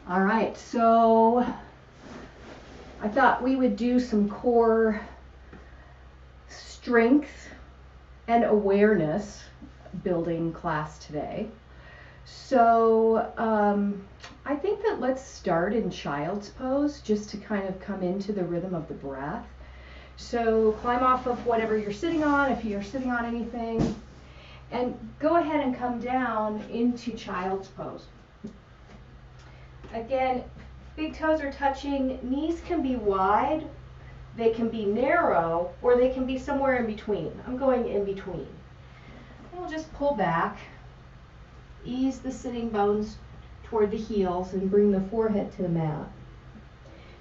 All right, so I thought we would do some core strength and awareness building class today. So I think that let's start in child's pose just to kind of come into the rhythm of the breath. So climb off of whatever you're sitting on, if you're sitting on anything, and go ahead and come down into child's pose. Again, big toes are touching, knees can be wide, they can be narrow, or they can be somewhere in between. I'm going in between. And we'll just pull back, ease the sitting bones toward the heels, and bring the forehead to the mat.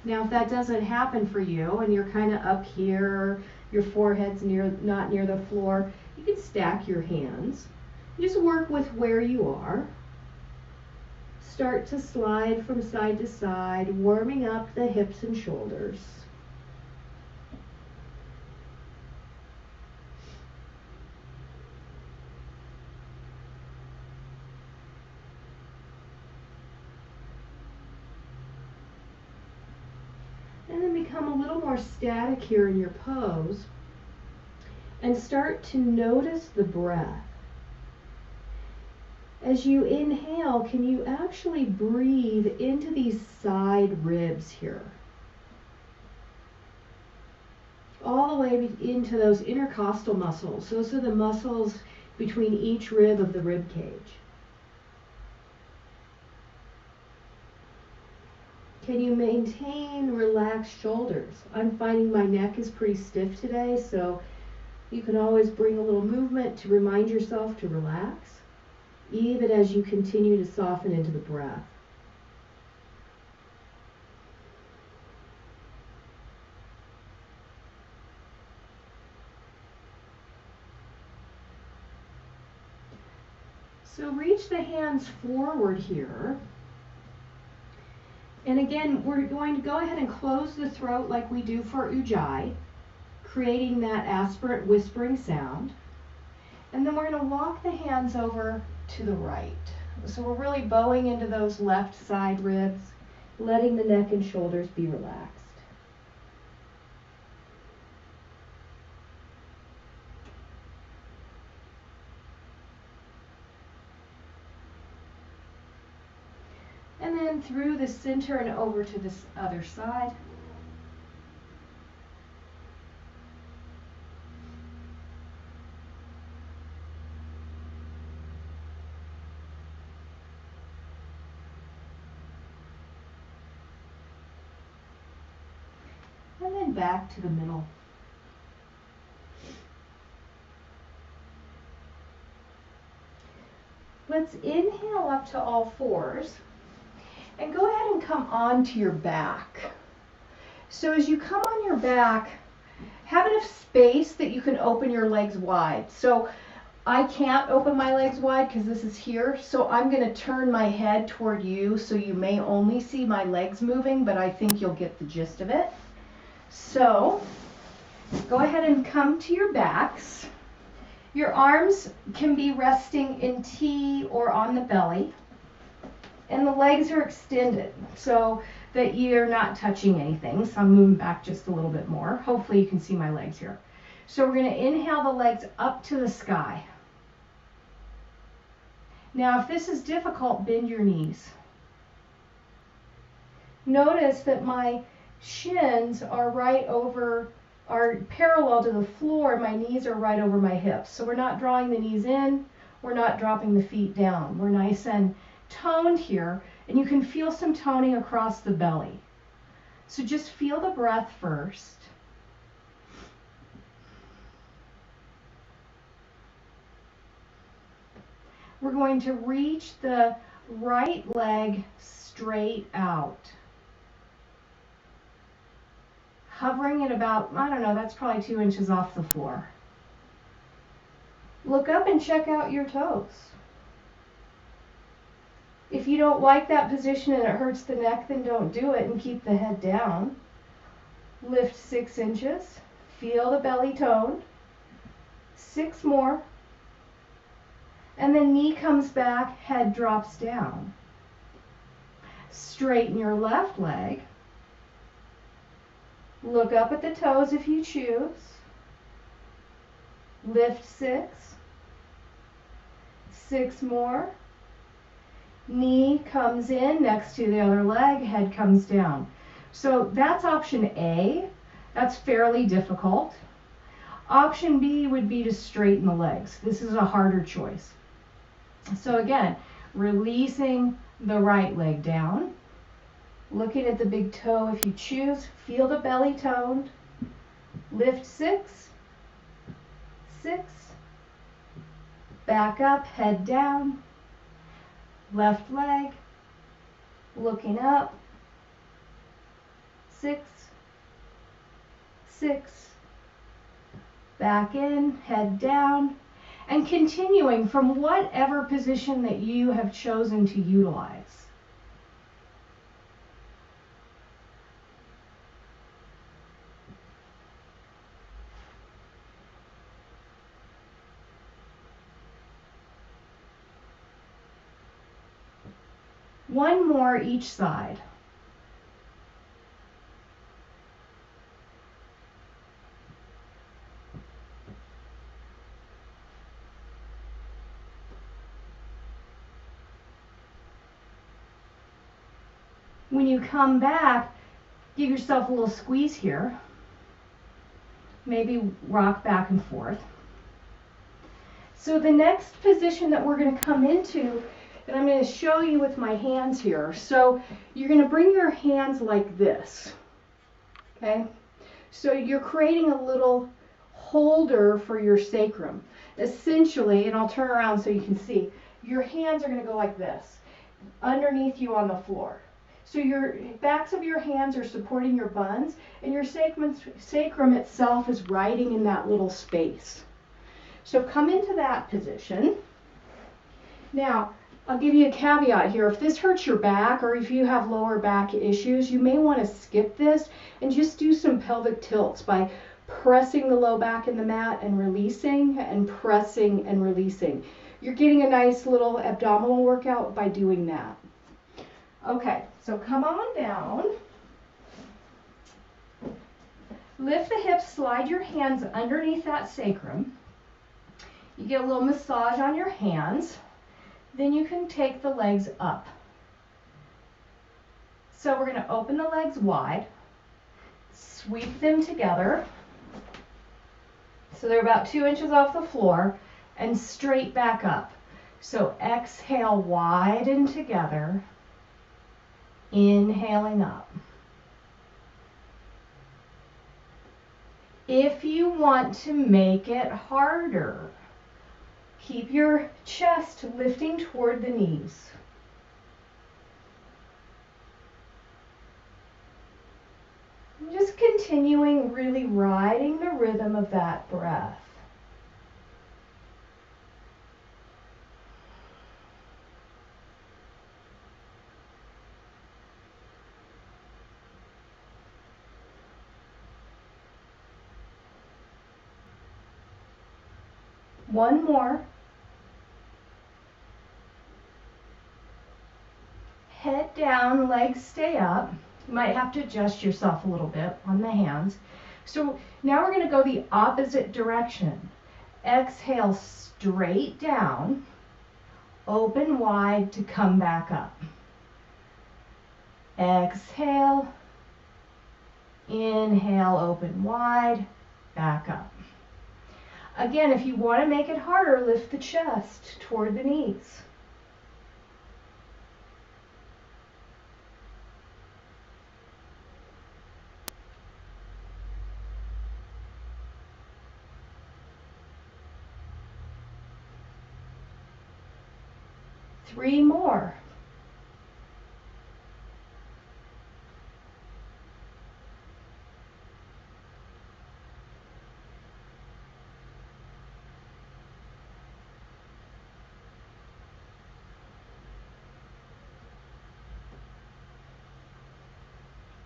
Now, if that doesn't happen for you, and you're kind of up here, your forehead's not near the floor, you can stack your hands. Just work with where you are. Start to slide from side to side, warming up the hips and shoulders. And then become a little more static here in your pose and start to notice the breath. As you inhale, can you actually breathe into these side ribs here? All the way into those intercostal muscles. Those are the muscles between each rib of the rib cage. Can you maintain relaxed shoulders? I'm finding my neck is pretty stiff today, so you can always bring a little movement to remind yourself to relax, even as you continue to soften into the breath. So reach the hands forward here. And again, we're going to go ahead and close the throat like we do for Ujjayi, creating that aspirate whispering sound. And then we're going to walk the hands over to the right. So we're really bowing into those left side ribs, letting the neck and shoulders be relaxed. And then through the center and over to this other side. And then back to the middle. Let's inhale up to all fours. And go ahead and come onto your back. So as you come on your back, have enough space that you can open your legs wide. So I can't open my legs wide because this is here. So I'm going to turn my head toward you so you may only see my legs moving, but I think you'll get the gist of it. So go ahead and come to your backs. Your arms can be resting in T or on the belly. And the legs are extended so that you're not touching anything. So I'm moving back just a little bit more. Hopefully you can see my legs here. So we're going to inhale the legs up to the sky. Now if this is difficult, bend your knees. Notice that my shins are parallel to the floor. My knees are right over my hips. So we're not drawing the knees in. We're not dropping the feet down. We're nice and toned here, and you can feel some toning across the belly. So just feel the breath first. We're going to reach the right leg straight out. Hovering at about, I don't know, that's probably 2 inches off the floor. Look up and check out your toes. If you don't like that position and it hurts the neck, then don't do it and keep the head down. Lift 6 inches. Feel the belly tone. 6 more. And then knee comes back, head drops down. Straighten your left leg. Look up at the toes if you choose. Lift 6. 6 more. Knee comes in next to the other leg, head comes down. So that's option A. That's fairly difficult. Option B would be to straighten the legs. This is a harder choice. So again, releasing the right leg down. Looking at the big toe if you choose. Feel the belly toned. Lift 6. 6. Back up, head down. Left leg. Looking up. 6. 6. Back in, head down. And continuing from whatever position that you have chosen to utilize. One more each side. When you come back, give yourself a little squeeze here. Maybe rock back and forth. So the next position that we're going to come into, and I'm going to show you with my hands here. So you're going to bring your hands like this. Okay? So you're creating a little holder for your sacrum. Essentially, and I'll turn around so you can see, your hands are going to go like this, underneath you on the floor. So your backs of your hands are supporting your buns, and your sacrum itself is riding in that little space. So come into that position. Now, I'll give you a caveat here. If this hurts your back, or if you have lower back issues, you may want to skip this and just do some pelvic tilts by pressing the low back in the mat and releasing, and pressing and releasing. You're getting a nice little abdominal workout by doing that. Okay, so come on down. Lift the hips, slide your hands underneath that sacrum. You get a little massage on your hands. Then you can take the legs up. So we're going to open the legs wide, sweep them together, so they're about 2 inches off the floor, and straight back up. So exhale, widen together, inhaling up. If you want to make it harder, keep your chest lifting toward the knees. And just continuing really riding the rhythm of that breath. One more. Head down, legs stay up. You might have to adjust yourself a little bit on the hands. So now we're going to go the opposite direction. Exhale straight down, open wide to come back up. Exhale, inhale, open wide, back up. Again, if you want to make it harder, lift the chest toward the knees. Three more.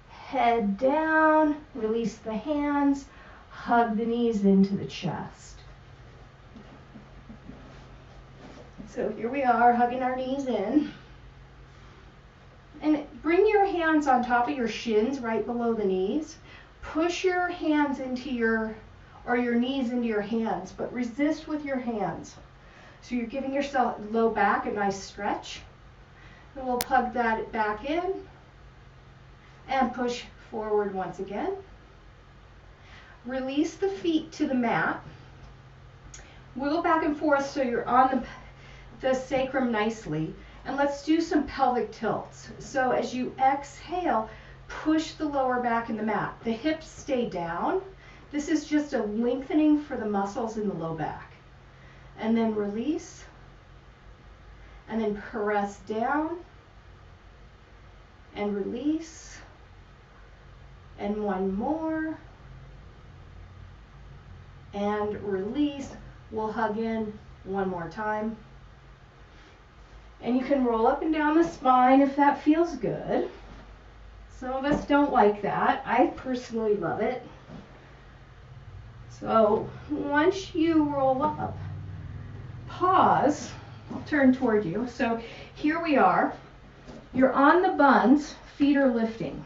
Head down, release the hands, hug the knees into the chest. So here we are, hugging our knees in. And hands on top of your shins right below the knees. Push your hands into your knees into your hands, but resist with your hands. So you're giving yourself low back a nice stretch. And we'll hug that back in and push forward once again. Release the feet to the mat. Wiggle back and forth so you're on the sacrum nicely. And let's do some pelvic tilts. So as you exhale, push the lower back in the mat. The hips stay down. This is just a lengthening for the muscles in the low back. And then release. And then press down. And release. And one more. And release. We'll hug in one more time. And you can roll up and down the spine if that feels good. Some of us don't like that. I personally love it. So once you roll up, pause. I'll turn toward you. So here we are. You're on the buns, feet are lifting.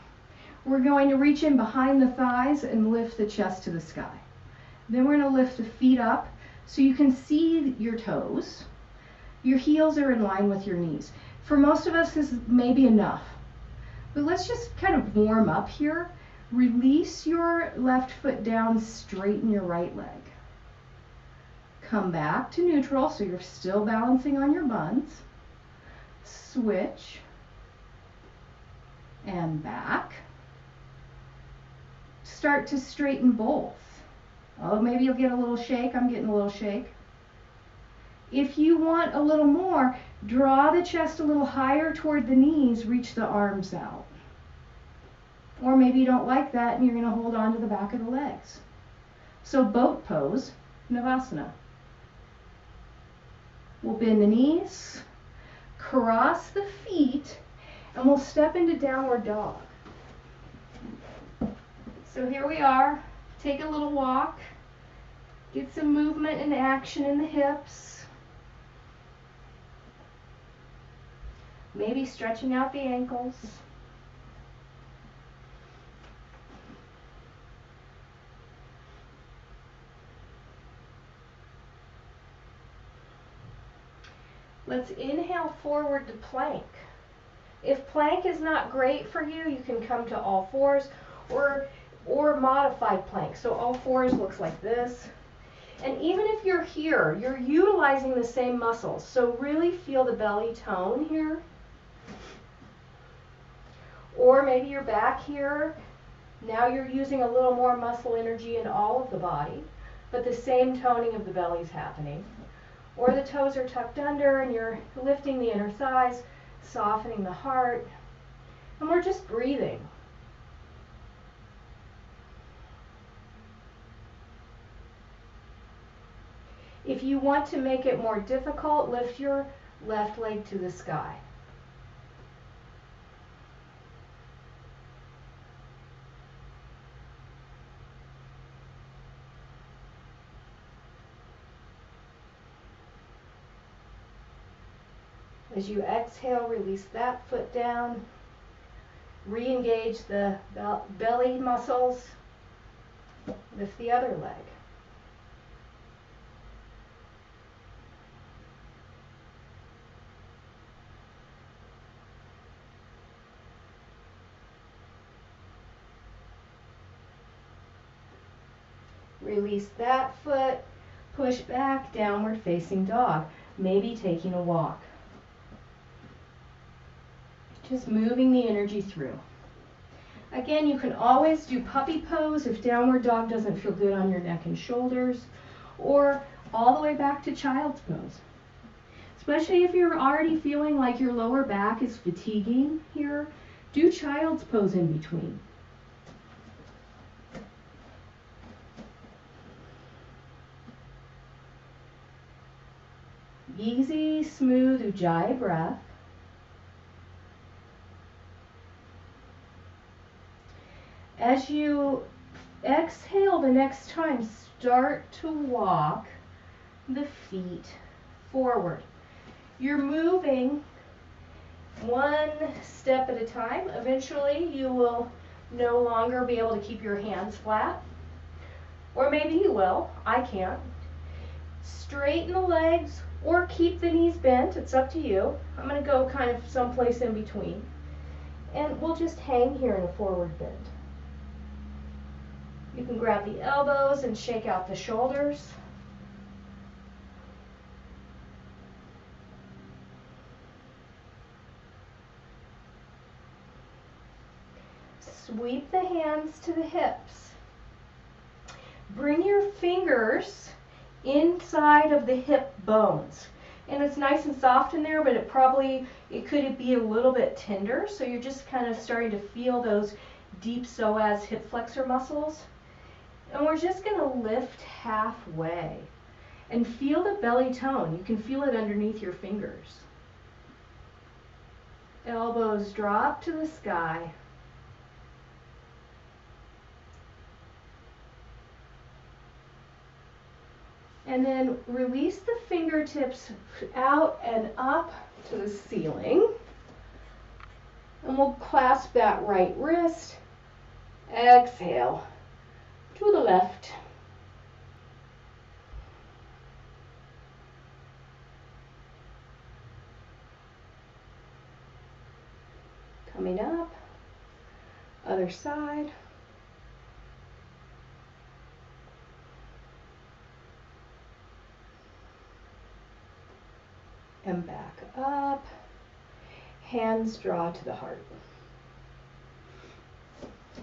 We're going to reach in behind the thighs and lift the chest to the sky. Then we're going to lift the feet up so you can see your toes. Your heels are in line with your knees. For most of us, this may be enough. But let's just kind of warm up here. Release your left foot down, straighten your right leg. Come back to neutral, so you're still balancing on your buns. Switch. And back. Start to straighten both. Oh, maybe you'll get a little shake. I'm getting a little shake. If you want a little more, draw the chest a little higher toward the knees, reach the arms out. Or maybe you don't like that and you're going to hold on to the back of the legs. So boat pose, Navasana. We'll bend the knees, cross the feet, and we'll step into downward dog. So here we are. Take a little walk. Get some movement and action in the hips. Maybe stretching out the ankles. Let's inhale forward to plank. If plank is not great for you, you can come to all fours or modified plank. So all fours looks like this. And even if you're here, you're utilizing the same muscles. So really feel the belly tone here. Or maybe you're back here. Now you're using a little more muscle energy in all of the body, but the same toning of the belly is happening. Or the toes are tucked under and you're lifting the inner thighs, softening the heart, and we're just breathing. If you want to make it more difficult, lift your left leg to the sky. As you exhale, release that foot down. Re-engage the belly muscles. Lift the other leg. Release that foot. Push back, downward facing dog. Maybe taking a walk. Just moving the energy through. Again, you can always do puppy pose if downward dog doesn't feel good on your neck and shoulders, or all the way back to child's pose. Especially if you're already feeling like your lower back is fatiguing here, do child's pose in between. Easy, smooth Ujjayi breath. As you exhale the next time, start to walk the feet forward. You're moving one step at a time. Eventually you will no longer be able to keep your hands flat. Or maybe you will. I can't. Straighten the legs or keep the knees bent. It's up to you. I'm going to go kind of someplace in between. And we'll just hang here in a forward bend. You can grab the elbows and shake out the shoulders. Sweep the hands to the hips. Bring your fingers inside of the hip bones. And it's nice and soft in there, but it could be a little bit tender. So you're just kind of starting to feel those deep psoas hip flexor muscles. And we're just going to lift halfway. And feel the belly tone. You can feel it underneath your fingers. Elbows drop to the sky. And then release the fingertips out and up to the ceiling. And we'll clasp that right wrist. Exhale to the left. Coming up, other side. And back up. Hands draw to the heart.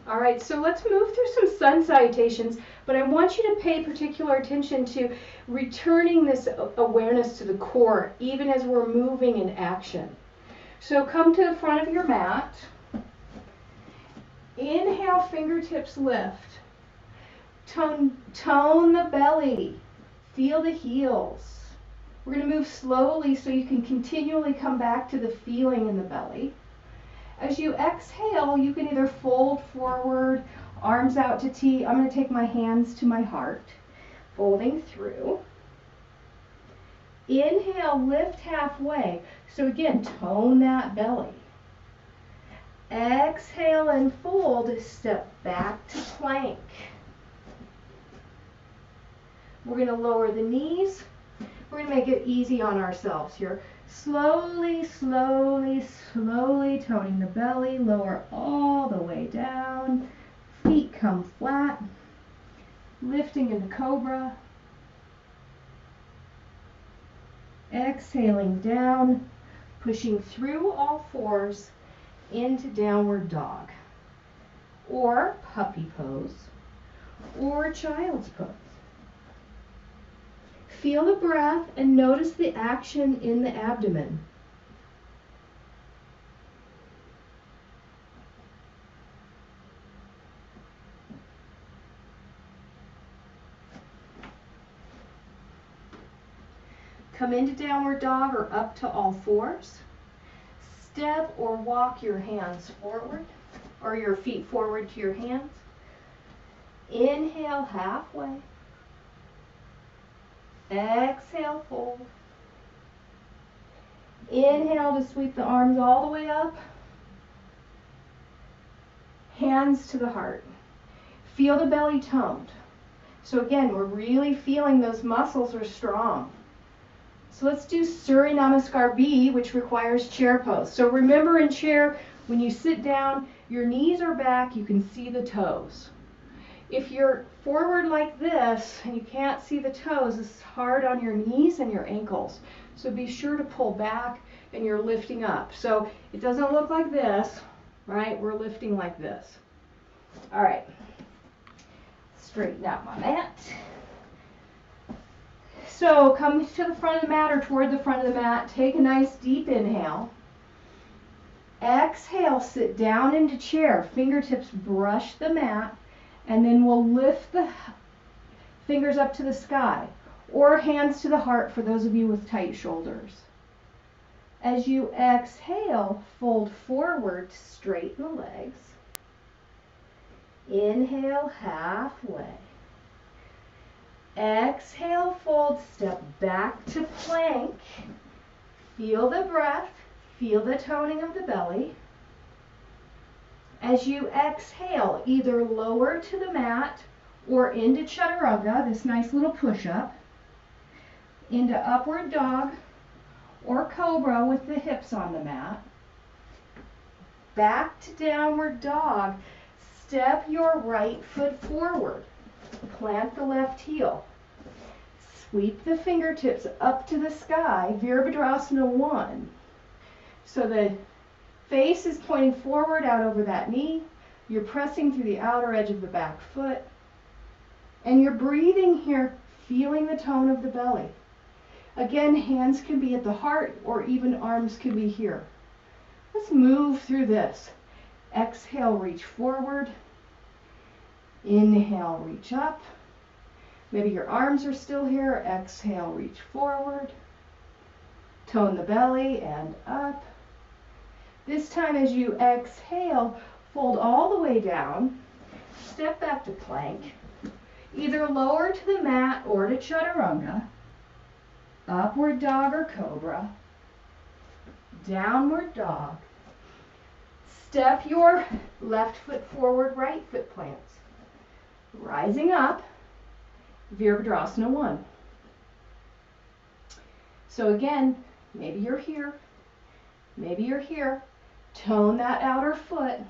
All right, so let's move through some sun salutations, but I want you to pay particular attention to returning this awareness to the core, even as we're moving in action. So come to the front of your mat. Inhale, fingertips lift. Tone the belly. Feel the heels. We're going to move slowly so you can continually come back to the feeling in the belly. As you exhale, you can either fold forward, arms out to T. I'm going to take my hands to my heart, folding through. Inhale, lift halfway. So again, tone that belly. Exhale and fold, step back to plank. We're going to lower the knees. We're going to make it easy on ourselves here. Slowly, slowly, slowly toning the belly, lower all the way down. Feet come flat. Lifting into cobra. Exhaling down, pushing through all fours into downward dog. Or puppy pose. Or child's pose. Feel the breath and notice the action in the abdomen. Come into downward dog or up to all fours. Step or walk your hands forward or your feet forward to your hands. Inhale halfway. Exhale, fold. Inhale to sweep the arms all the way up. Hands to the heart. Feel the belly toned. So again, we're really feeling those muscles are strong. So let's do Surya Namaskar B, which requires chair pose. So remember in chair, when you sit down, your knees are back, you can see the toes. If you're forward like this and you can't see the toes, it's hard on your knees and your ankles. So be sure to pull back and you're lifting up. So it doesn't look like this, right? We're lifting like this. All right. Straighten out my mat. So come to the front of the mat or toward the front of the mat. Take a nice deep inhale. Exhale, sit down into chair. Fingertips brush the mat. And then we'll lift the fingers up to the sky or hands to the heart for those of you with tight shoulders. As you exhale, fold forward, straighten the legs. Inhale, halfway. Exhale, fold, step back to plank. Feel the breath, Feel the toning of the belly. As you exhale, either lower to the mat or into chaturanga, this nice little push-up, into upward dog or cobra with the hips on the mat. Back to downward dog. Step your right foot forward. Plant the left heel. Sweep the fingertips up to the sky, Virabhadrasana 1. So the face is pointing forward out over that knee. You're pressing through the outer edge of the back foot. And you're breathing here, feeling the tone of the belly. Again, hands can be at the heart or even arms can be here. Let's move through this. Exhale, reach forward. Inhale, reach up. Maybe your arms are still here. Exhale, reach forward. Tone the belly and up. This time as you exhale, fold all the way down. Step back to plank. Either lower to the mat or to chaturanga. Upward dog or cobra. Downward dog. Step your left foot forward, right foot plants. Rising up, Virabhadrasana 1. So again, maybe you're here, maybe you're here. Tone that outer foot.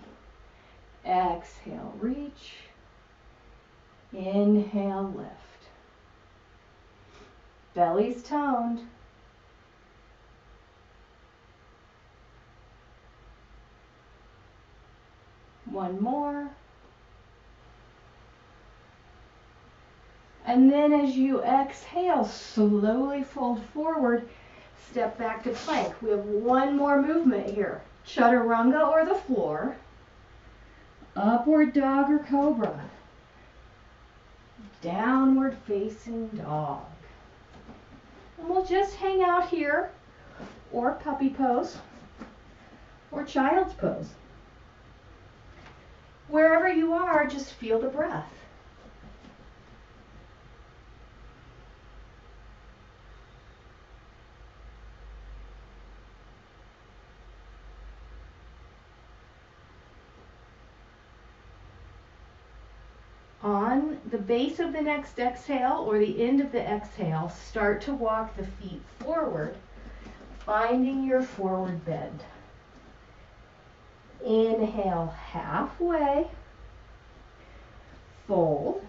Exhale, reach. Inhale, lift. Belly's toned. One more. And then as you exhale, slowly fold forward, step back to plank. We have one more movement here. Chaturanga or the floor. Upward dog or cobra. Downward facing dog. And we'll just hang out here, or puppy pose, or child's pose. Wherever you are, just feel the breath. On the base of the next exhale or the end of the exhale, start to walk the feet forward, finding your forward bend. Inhale halfway, fold.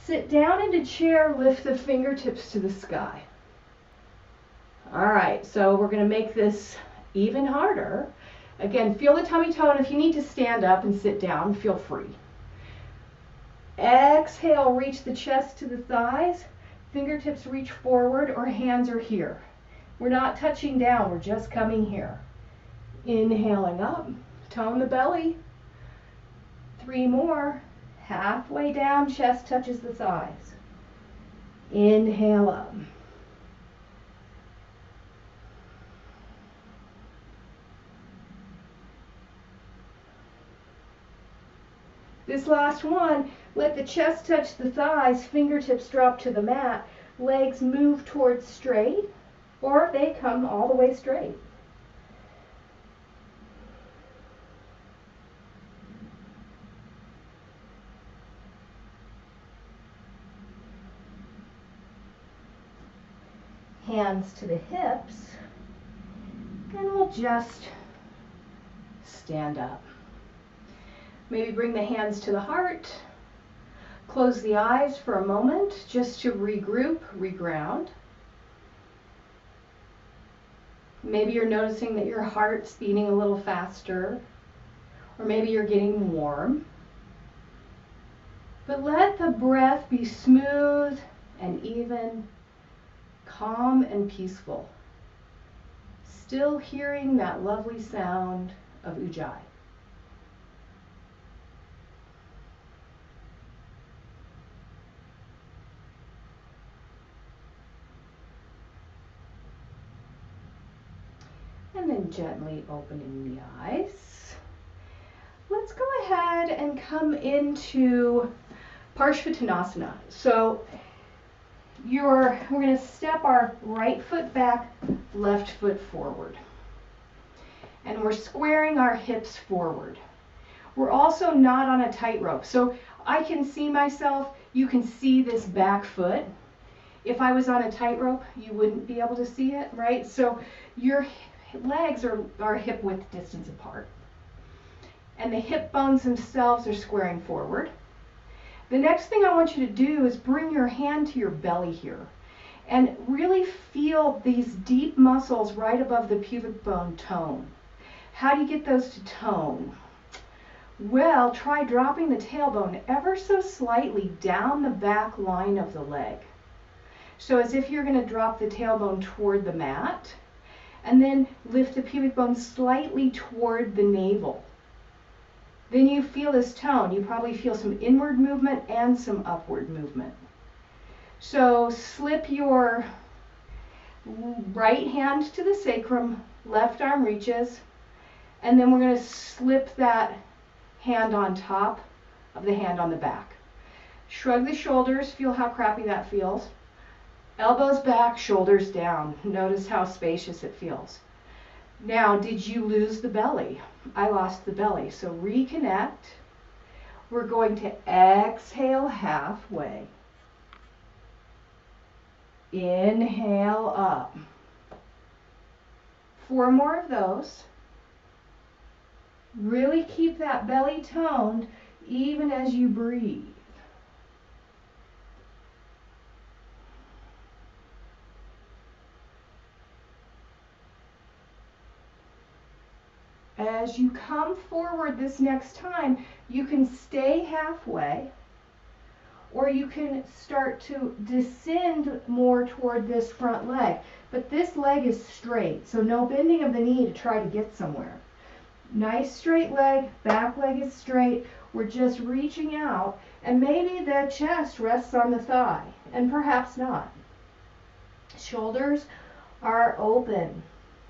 Sit down into chair, lift the fingertips to the sky. All right, so we're going to make this even harder. Again, feel the tummy tone. If you need to stand up and sit down, feel free. Exhale, reach the chest to the thighs. Fingertips reach forward or hands are here. We're not touching down, we're just coming here. Inhaling up, tone the belly. 3 more. Halfway down, chest touches the thighs. Inhale up. This last one, let the chest touch the thighs, fingertips drop to the mat, legs move towards straight, or they come all the way straight. Hands to the hips, and we'll just stand up. Maybe bring the hands to the heart. Close the eyes for a moment just to regroup, reground. Maybe you're noticing that your heart's beating a little faster, or maybe you're getting warm. But let the breath be smooth and even, calm and peaceful. Still hearing that lovely sound of Ujjayi. And then gently opening the eyes. Let's go ahead and come into Parshvottanasana. So we're going to step our right foot back left foot forward. And we're squaring our hips forward. We're also not on a tightrope. So I can see myself, you can see this back foot. If I was on a tightrope, you wouldn't be able to see it, right? So your legs are hip width distance apart. And the hip bones themselves are squaring forward. The next thing I want you to do is bring your hand to your belly here and really feel these deep muscles right above the pubic bone tone. How do you get those to tone? Well, try dropping the tailbone ever so slightly down the back line of the leg. So as if you're going to drop the tailbone toward the mat, and then lift the pubic bone slightly toward the navel. Then you feel this tone. You probably feel some inward movement and some upward movement. So slip your right hand to the sacrum, left arm reaches, and then we're going to slip that hand on top of the hand on the back. Shrug the shoulders, feel how crappy that feels. Elbows back, shoulders down. Notice how spacious it feels. Now, did you lose the belly? I lost the belly. So reconnect. We're going to exhale halfway. Inhale up. 4 more of those. Really keep that belly toned even as you breathe. As you come forward this next time, you can stay halfway, or you can start to descend more toward this front leg. But this leg is straight, so no bending of the knee to try to get somewhere. Nice straight leg, back leg is straight. We're just reaching out, and maybe the chest rests on the thigh, and perhaps not. Shoulders are open.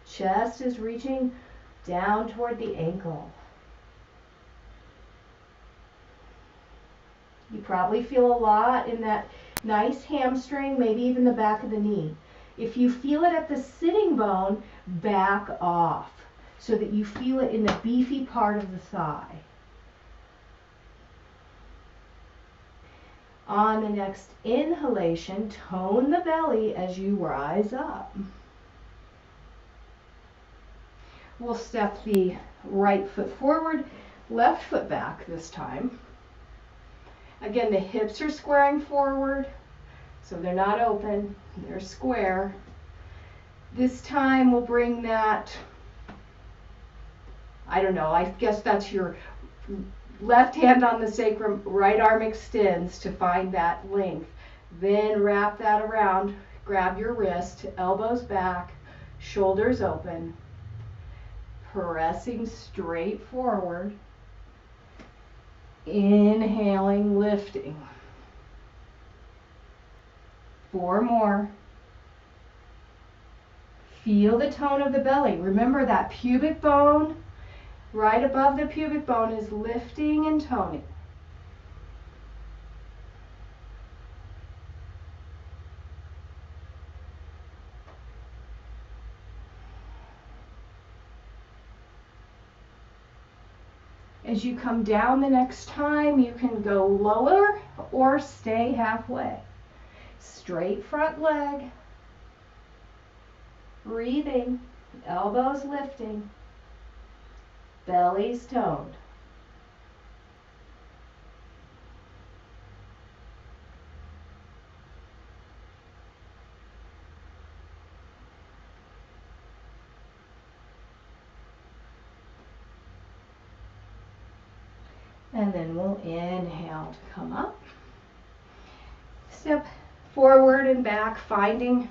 Chest is reaching down toward the ankle. You probably feel a lot in that nice hamstring, maybe even the back of the knee. If you feel it at the sitting bone, back off so that you feel it in the beefy part of the thigh. On the next inhalation, tone the belly as you rise up. We'll step the right foot forward, left foot back this time. Again, the hips are squaring forward, so they're not open, they're square. This time we'll bring that, I don't know, I guess that's your left hand on the sacrum, right arm extends to find that length. Then wrap that around, grab your wrist, elbows back, shoulders open. Pressing straight forward, inhaling, lifting. 4 more. Feel the tone of the belly. Remember that pubic bone, right above the pubic bone is lifting and toning. As you come down the next time, you can go lower or stay halfway. Straight front leg, breathing, elbows lifting, belly's toned. And then we'll inhale to come up. Step forward and back, finding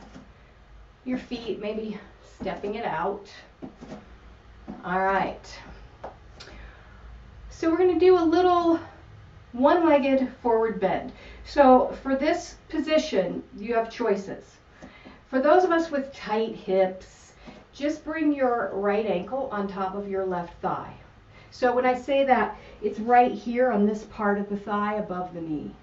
your feet, maybe stepping it out. All right. So we're going to do a little one-legged forward bend. So for this position, you have choices. For those of us with tight hips, just bring your right ankle on top of your left thigh. So when I say that, it's right here on this part of the thigh above the knee.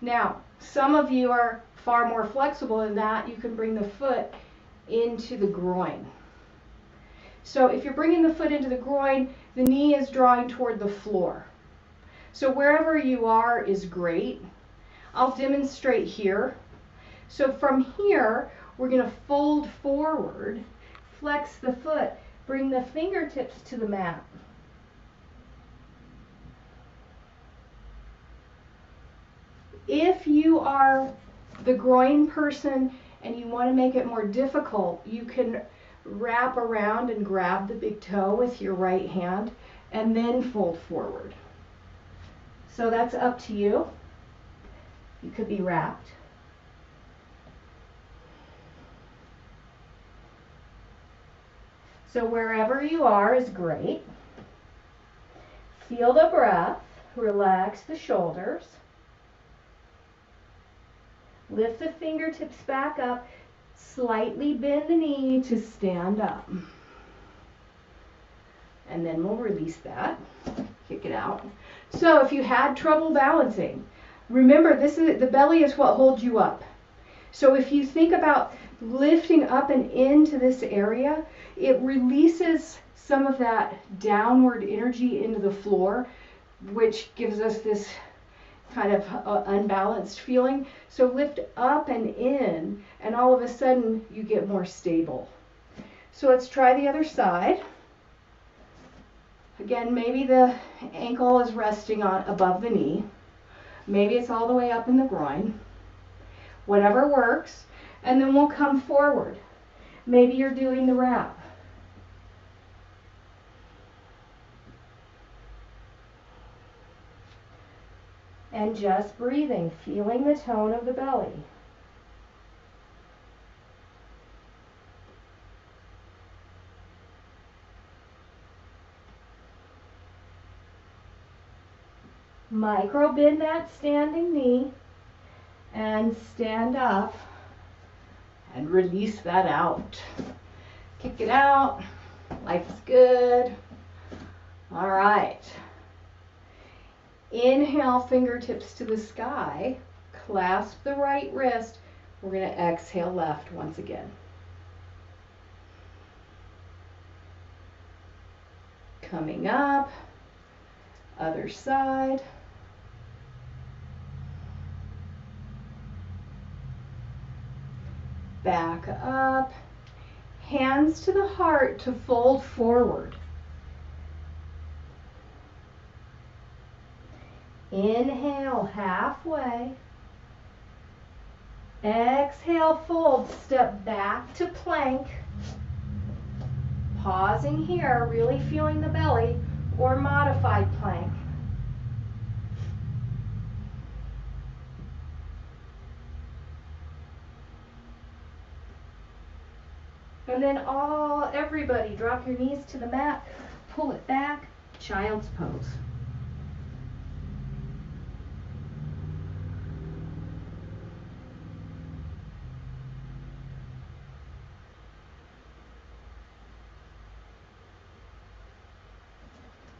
Now, some of you are far more flexible than that, you can bring the foot into the groin. So if you're bringing the foot into the groin, the knee is drawing toward the floor. So wherever you are is great. I'll demonstrate here. So from here, we're going to fold forward, flex the foot, bring the fingertips to the mat. If you are the groin person and you want to make it more difficult, you can wrap around and grab the big toe with your right hand and then fold forward. So that's up to you. You could be wrapped. So wherever you are is great. Feel the breath. Relax the shoulders. Lift the fingertips back up. Slightly bend the knee to stand up. And then we'll release that. Kick it out. So if you had trouble balancing, remember the belly is what holds you up. So if you think about lifting up and into this area, it releases some of that downward energy into the floor, which gives us this kind of unbalanced feeling. So lift up and in, and all of a sudden you get more stable. So let's try the other side. Again, maybe the ankle is resting on above the knee. Maybe it's all the way up in the groin. Whatever works. And then we'll come forward. Maybe you're doing the wrap. And just breathing, feeling the tone of the belly. Micro bend that standing knee and stand up and release that out. Kick it out. Life is good. All right. Inhale, fingertips to the sky. Clasp the right wrist. We're going to exhale left once again. Coming up. Other side. Back up. Hands to the heart to fold forward. Inhale, halfway. Exhale, fold. Step back to plank. Pausing here, really feeling the belly, or modified plank. And then everybody, drop your knees to the mat, pull it back, child's pose.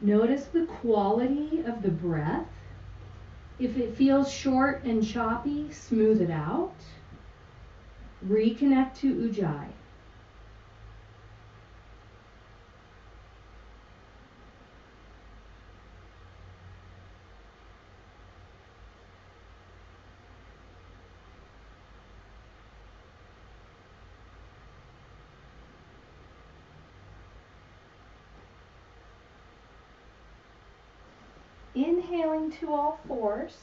Notice the quality of the breath. If it feels short and choppy, smooth it out. Reconnect to Ujjayi. Inhaling to all fours.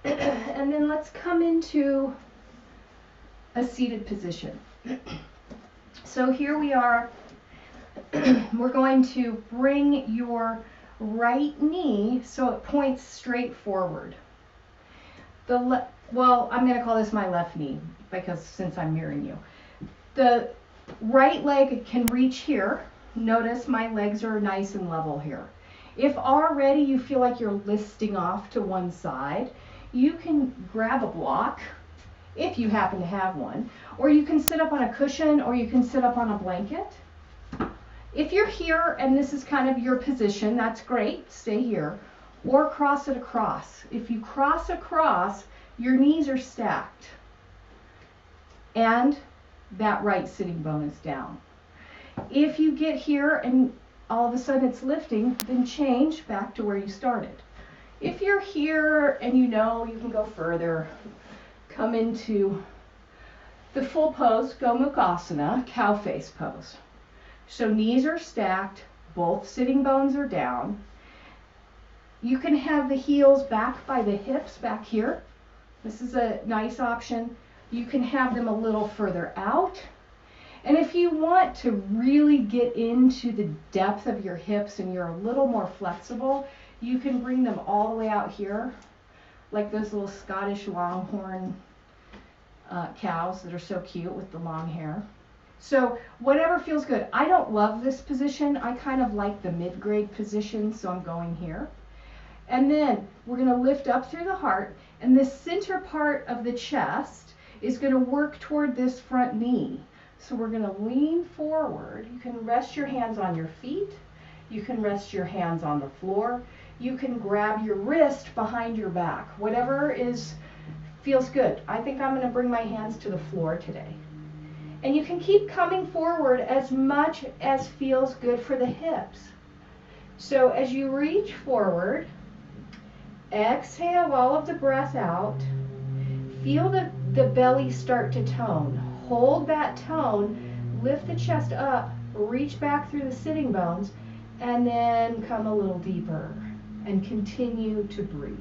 And then let's come into a seated position. So here we are. We're going to bring your right knee so it points straight forward. Well, I'm going to call this my left knee because since I'm mirroring you. The right leg can reach here. Notice my legs are nice and level here. If already you feel like you're listing off to one side, you can grab a block, if you happen to have one, or you can sit up on a cushion, or you can sit up on a blanket. If you're here and this is kind of your position, that's great, stay here, or cross it across. If you cross across, your knees are stacked and that right sitting bone is down. If you get here and all of a sudden it's lifting, then change back to where you started. If you're here and you know you can go further, come into the full pose, Gomukhasana, cow face pose. So knees are stacked, both sitting bones are down. You can have the heels back by the hips back here. This is a nice option. You can have them a little further out. And if you want to really get into the depth of your hips and you're a little more flexible, you can bring them all the way out here, like those little Scottish Longhorn cows that are so cute with the long hair. So whatever feels good. I don't love this position. I kind of like the mid-grade position, so I'm going here. And then we're going to lift up through the heart, and this center part of the chest is going to work toward this front knee. So we're going to lean forward. You can rest your hands on your feet. You can rest your hands on the floor. You can grab your wrist behind your back. Whatever feels good. I think I'm going to bring my hands to the floor today. And you can keep coming forward as much as feels good for the hips. So as you reach forward, exhale all of the breath out. Feel the belly start to tone. Hold that tone, lift the chest up, reach back through the sitting bones, and then come a little deeper and continue to breathe.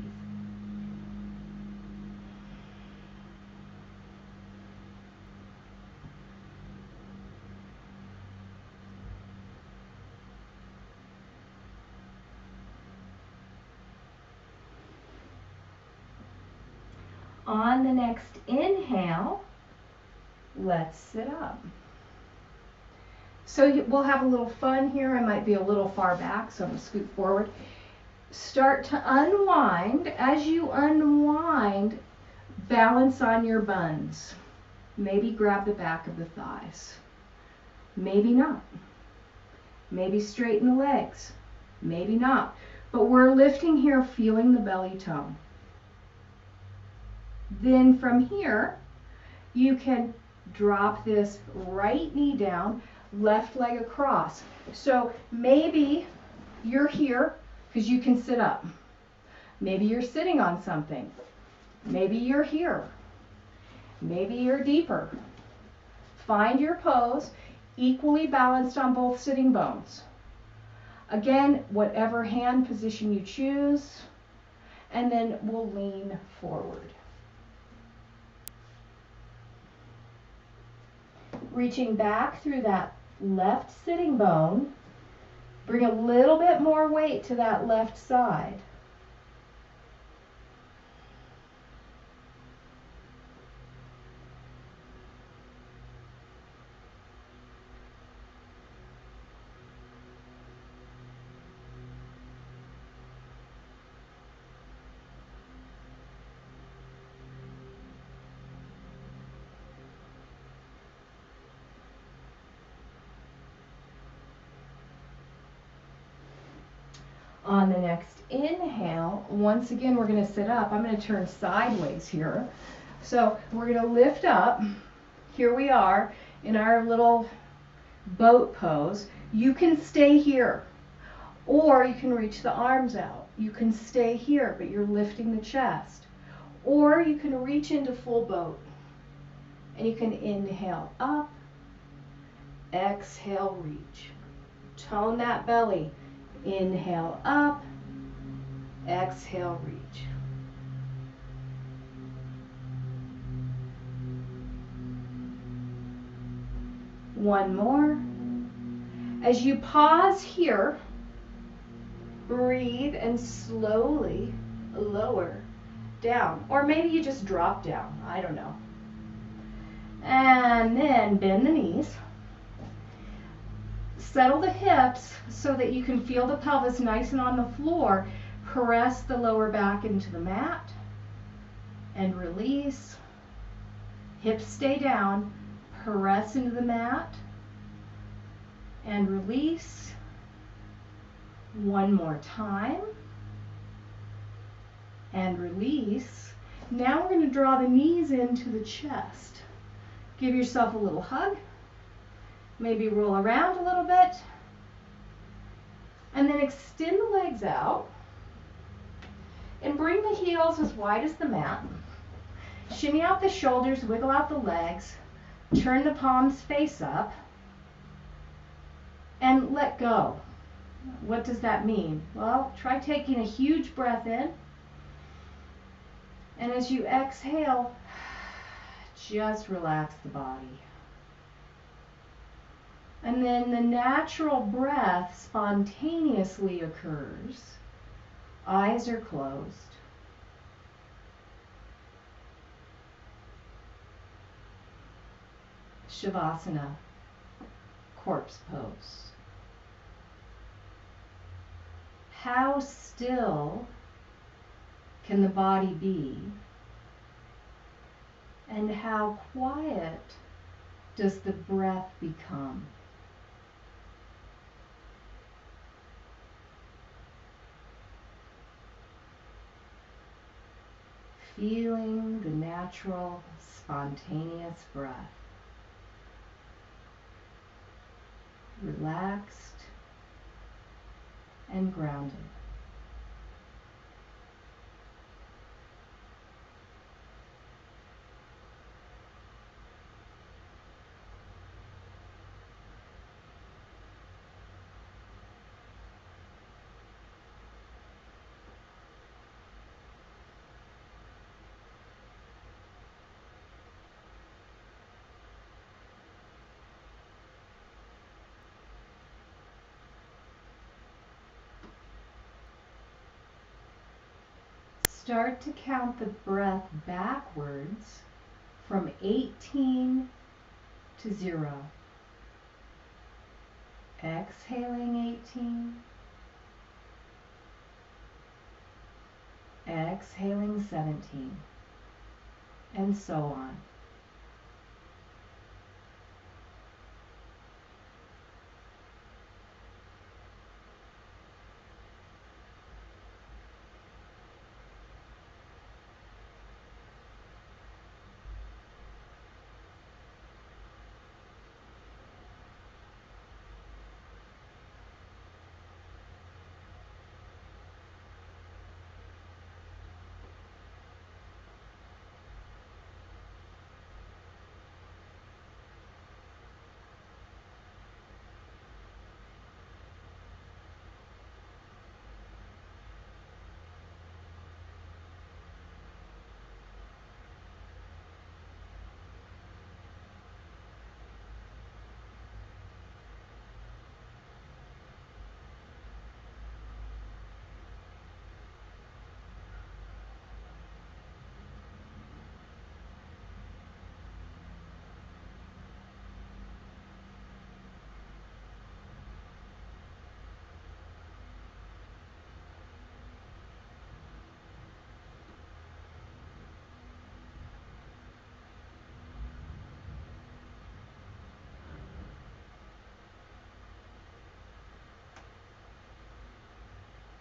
On the next inhale, let's sit up. So we'll have a little fun here. I might be a little far back, so I'm going to scoot forward. Start to unwind. As you unwind, balance on your buns. Maybe grab the back of the thighs. Maybe not. Maybe straighten the legs. Maybe not. But we're lifting here, feeling the belly tone. Then from here, you can drop this right knee down, left leg across. So maybe you're here because you can sit up. Maybe you're sitting on something. Maybe you're here. Maybe you're deeper. Find your pose, equally balanced on both sitting bones. Again, whatever hand position you choose, and then we'll lean forward. Reaching back through that left sitting bone, bring a little bit more weight to that left side. On the next inhale, once again, we're going to sit up. I'm going to turn sideways here. So we're going to lift up. Here we are in our little boat pose. You can stay here, or you can reach the arms out. You can stay here, but you're lifting the chest. Or you can reach into full boat, and you can inhale up, exhale, reach. Tone that belly. Inhale up, exhale, reach. One more. As you pause here, breathe and slowly lower down. Or maybe you just drop down, I don't know. And then bend the knees. Settle the hips so that you can feel the pelvis nice and on the floor. Press the lower back into the mat and release. Hips stay down. Press into the mat and release. One more time and release. Now we're going to draw the knees into the chest. Give yourself a little hug. Maybe roll around a little bit. And then extend the legs out. And bring the heels as wide as the mat. Shimmy out the shoulders, wiggle out the legs. Turn the palms face up. And let go. What does that mean? Well, try taking a huge breath in. And as you exhale, just relax the body. And then the natural breath spontaneously occurs. Eyes are closed. Shavasana, corpse pose. How still can the body be? And how quiet does the breath become? Feeling the natural, spontaneous breath. Relaxed and grounded. Start to count the breath backwards from 18 to 0. Exhaling 18. Exhaling 17. And so on.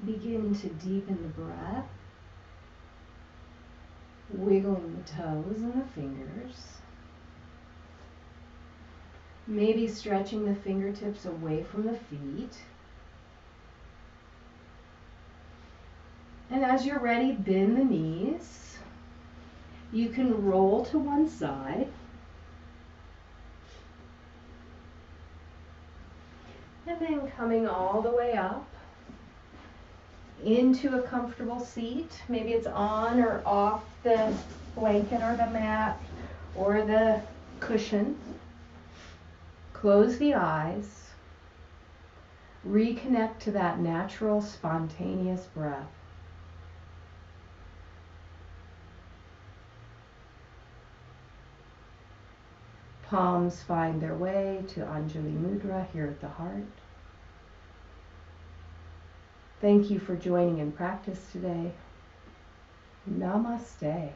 Begin to deepen the breath, wiggling the toes and the fingers. Maybe stretching the fingertips away from the feet. And as you're ready, bend the knees. You can roll to one side. And then coming all the way up into a comfortable seat. Maybe it's on or off the blanket or the mat or the cushion. Close the eyes. Reconnect to that natural, spontaneous breath. Palms find their way to Anjali Mudra here at the heart. Thank you for joining in practice today. Namaste.